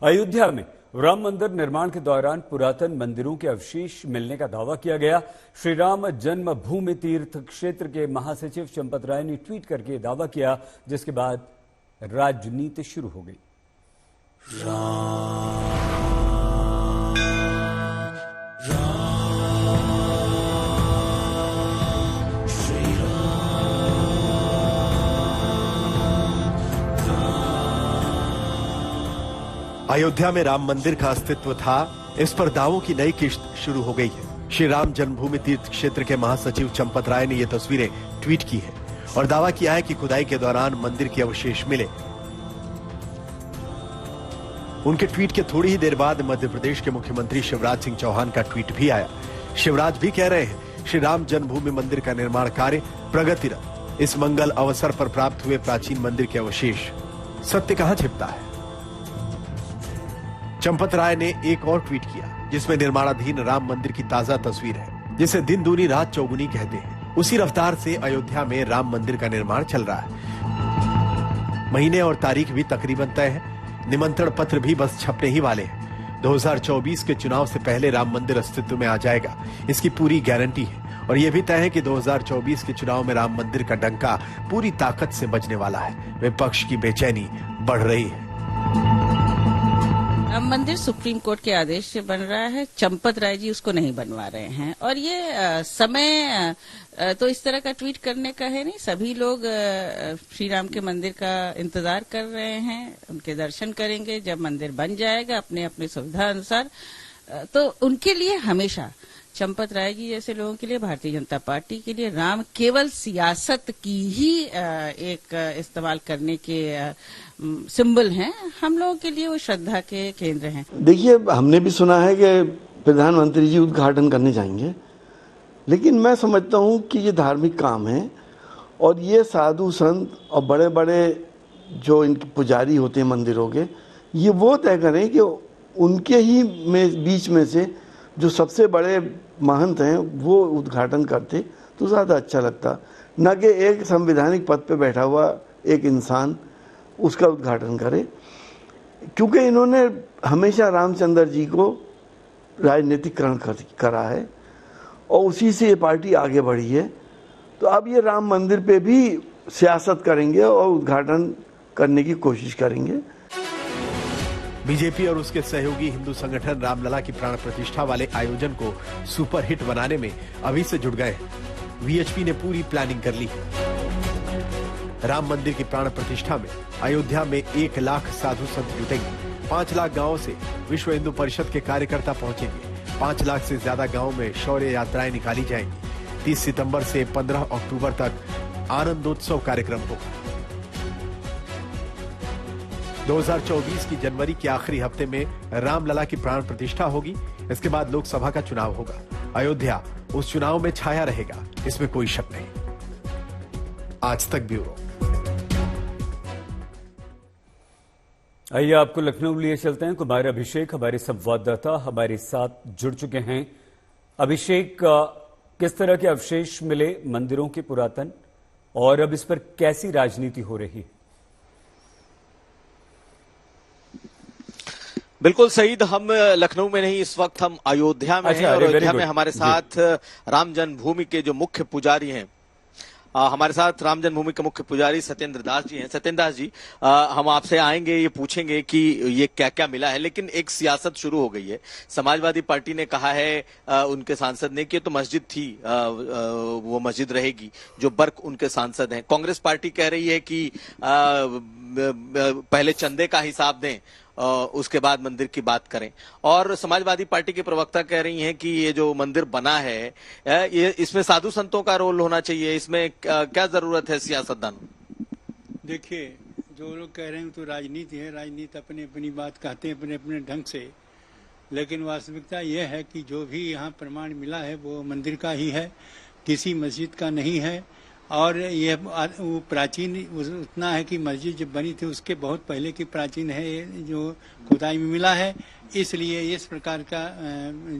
अयोध्या में राम मंदिर निर्माण के दौरान पुरातन मंदिरों के अवशेष मिलने का दावा किया गया। श्री राम जन्मभूमि तीर्थ क्षेत्र के महासचिव चंपत राय ने ट्वीट करके दावा किया, जिसके बाद राजनीति शुरू हो गई। अयोध्या में राम मंदिर का अस्तित्व था, इस पर दावों की नई किश्त शुरू हो गई है। श्री राम जन्मभूमि तीर्थ क्षेत्र के महासचिव चंपत राय ने ये तस्वीरें ट्वीट की है और दावा किया है कि खुदाई के दौरान मंदिर के अवशेष मिले। उनके ट्वीट के थोड़ी ही देर बाद मध्य प्रदेश के मुख्यमंत्री शिवराज सिंह चौहान का ट्वीट भी आया। शिवराज भी कह रहे हैं, श्री राम जन्मभूमि मंदिर का निर्माण कार्य प्रगतिरत। इस मंगल अवसर पर प्राप्त हुए प्राचीन मंदिर के अवशेष, सत्य कहां छिपता है। चंपत राय ने एक और ट्वीट किया, जिसमें निर्माणाधीन राम मंदिर की ताजा तस्वीर है, जिसे दिन दूनी रात चौगुनी कहते हैं। उसी रफ्तार से अयोध्या में राम मंदिर का निर्माण चल रहा है। महीने और तारीख भी तकरीबन तय है। निमंत्रण पत्र भी बस छपने ही वाले हैं। 2024 के चुनाव से पहले राम मंदिर अस्तित्व में आ जाएगा, इसकी पूरी गारंटी है। और यह भी तय है कि 2024 के चुनाव में राम मंदिर का डंका पूरी ताकत से बजने वाला है। विपक्ष की बेचैनी बढ़ रही है। राम मंदिर सुप्रीम कोर्ट के आदेश से बन रहा है, चंपत राय जी उसको नहीं बनवा रहे हैं। और ये समय तो इस तरह का ट्वीट करने का है नहीं। सभी लोग श्री राम के मंदिर का इंतजार कर रहे हैं, उनके दर्शन करेंगे जब मंदिर बन जाएगा अपने अपने सुविधा अनुसार। तो उनके लिए हमेशा, चंपत राय जी जैसे लोगों के लिए, भारतीय जनता पार्टी के लिए राम केवल सियासत की ही एक इस्तेमाल करने के सिंबल हैं। हम लोगों के लिए वो श्रद्धा के केंद्र हैं। देखिए, हमने भी सुना है कि प्रधानमंत्री जी उद्घाटन करने जाएंगे, लेकिन मैं समझता हूं कि ये धार्मिक काम है और ये साधु संत और बड़े बड़े जो इनके पुजारी होते हैं मंदिरों के, ये वो तय करें कि उनके ही बीच में से जो सबसे बड़े महंत हैं वो उद्घाटन करते तो ज़्यादा अच्छा लगता, न कि एक संवैधानिक पद पे बैठा हुआ एक इंसान उसका उद्घाटन करे। क्योंकि इन्होंने हमेशा रामचंद्र जी को राजनीतिकरण करा है और उसी से ये पार्टी आगे बढ़ी है। तो अब ये राम मंदिर पे भी सियासत करेंगे और उद्घाटन करने की कोशिश करेंगे। बीजेपी और उसके सहयोगी हिंदू संगठन रामलला की प्राण प्रतिष्ठा वाले आयोजन को सुपर हिट बनाने में अभी से जुट गए हैं। वीएचपी ने पूरी प्लानिंग कर ली है। राम मंदिर की प्राण प्रतिष्ठा में अयोध्या में 1 लाख साधु संत जुटेंगे। 5 लाख गांवों से विश्व हिंदू परिषद के कार्यकर्ता पहुंचेंगे। 5 लाख से ज्यादा गांवों में शौर्य यात्राएं निकाली जाएंगी। 30 सितंबर से 15 अक्टूबर तक आनंदोत्सव कार्यक्रम होगा। 2024 की जनवरी के आखिरी हफ्ते में रामलला की प्राण प्रतिष्ठा होगी। इसके बाद लोकसभा का चुनाव होगा। अयोध्या उस चुनाव में छाया रहेगा, इसमें कोई शक नहीं। आज तक ब्यूरो। आइए आपको लखनऊ लिए चलते हैं। कुमार अभिषेक हमारे संवाददाता हमारे साथ जुड़ चुके हैं। अभिषेक, किस तरह के अवशेष मिले मंदिरों के पुरातन और अब इस पर कैसी राजनीति हो रही है? बिल्कुल सईद, हम लखनऊ में नहीं, इस वक्त हम अयोध्या में हैं। और अयोध्या में हमारे साथ राम जन्मभूमि के जो मुख्य पुजारी हैं, हमारे साथ राम जन्मभूमि के मुख्य पुजारी सत्येंद्र दास जी हैं। सत्येंद्र दास जी, हम आपसे आएंगे, ये पूछेंगे कि ये क्या क्या मिला है, लेकिन एक सियासत शुरू हो गई है। समाजवादी पार्टी ने कहा है, उनके सांसद ने, कि तो मस्जिद थी, वो मस्जिद रहेगी, जो बर्क उनके सांसद हैं। कांग्रेस पार्टी कह रही है कि पहले चंदे का हिसाब दें, उसके बाद मंदिर की बात करें। और समाजवादी पार्टी के प्रवक्ता कह रही हैं कि ये जो मंदिर बना है, ये इसमें साधु संतों का रोल होना चाहिए, इसमें क्या जरूरत है सियासतदान? देखिए, जो लोग कह रहे हैं तो राजनीति है, राजनीति अपनी अपनी बात कहते हैं अपने अपने ढंग से, लेकिन वास्तविकता यह है कि जो भी यहाँ प्रमाण मिला है वो मंदिर का ही है, किसी मस्जिद का नहीं है। और यह वो प्राचीन उतना है कि मस्जिद जब बनी थी उसके बहुत पहले की प्राचीन है, जो खुदाई में मिला है। इसलिए इस प्रकार का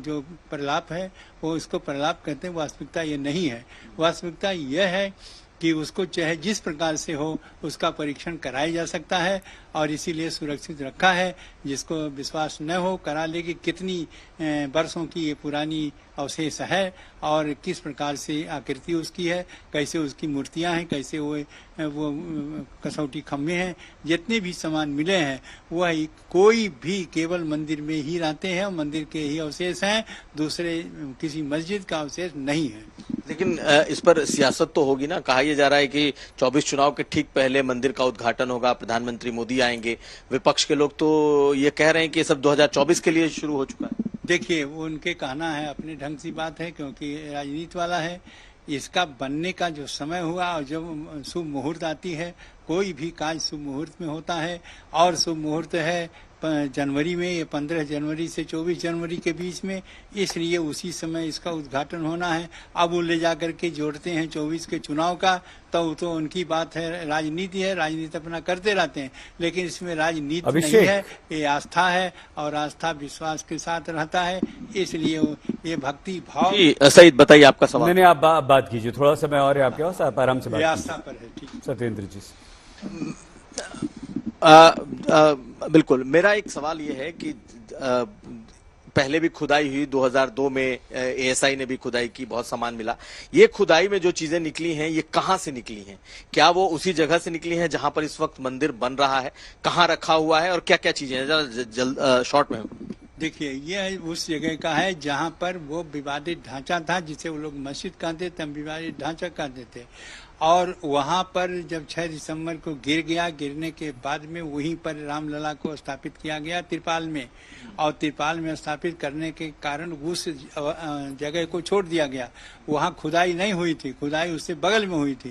जो प्रलाप है वो इसको प्रलाप कहते हैं। वास्तविकता ये नहीं है। वास्तविकता यह है कि उसको चाहे जिस प्रकार से हो उसका परीक्षण कराया जा सकता है और इसीलिए सुरक्षित रखा है। जिसको विश्वास न हो करा ले कि कितनी वर्षों की ये पुरानी अवशेष है और किस प्रकार से आकृति उसकी है, कैसे उसकी मूर्तियां हैं, कैसे वो कसौटी खम्भे हैं, जितने भी सामान मिले हैं वह कोई भी केवल मंदिर में ही रहते हैं और मंदिर के ही अवशेष हैं, दूसरे किसी मस्जिद का अवशेष नहीं है। लेकिन इस पर सियासत तो होगी ना। कहा यह जा रहा है कि 24 चुनाव के ठीक पहले मंदिर का उद्घाटन होगा, प्रधानमंत्री मोदी आएंगे। विपक्ष के लोग तो ये कह रहे हैं कि ये सब 2024 के लिए शुरू हो चुका है। देखिए, वो उनके कहना है, अपने ढंग से बात है, क्योंकि राजनीति वाला है। इसका बनने का जो समय हुआ और जब शुभ मुहूर्त आती है, कोई भी कार्य शुभ मुहूर्त में होता है और शुभ मुहूर्त है जनवरी में, ये 15 जनवरी से 24 जनवरी के बीच में, इसलिए उसी समय इसका उद्घाटन होना है। अब वो ले जाकर के जोड़ते हैं 24 के चुनाव का, तो उनकी बात है, राजनीति है, राजनीति अपना करते रहते हैं, लेकिन इसमें राजनीति नहीं है, ये आस्था है और आस्था विश्वास के साथ रहता है, इसलिए ये भक्ति भाव। सईद, बताइए आपका सवाल। नहीं, आप बात कीजिए, थोड़ा समय और है आपके पास, आप आराम से बात कीजिए। आस्था पर है। ठीक, सत्येंद्र जी। बिल्कुल, मेरा एक सवाल ये है कि पहले भी खुदाई हुई, 2002 में एएसआई ने भी खुदाई की, बहुत सामान मिला। ये खुदाई में जो चीजें निकली हैं, ये कहां से निकली हैं? क्या वो उसी जगह से निकली हैं जहां पर इस वक्त मंदिर बन रहा है? कहां रखा हुआ है और क्या क्या चीजें हैं? जरा शॉर्ट में। देखिए, ये उस जगह का है जहां पर वो विवादित ढांचा था, जिसे वो लोग मस्जिद कहते थे, हम विवादित ढांचा कहते थे। और वहां पर जब 6 दिसंबर को गिर गया, गिरने के बाद में वहीं पर रामलला को स्थापित किया गया त्रिपाल में, और त्रिपाल में स्थापित करने के कारण उस जगह को छोड़ दिया गया। वहां खुदाई नहीं हुई थी, खुदाई उससे बगल में हुई थी।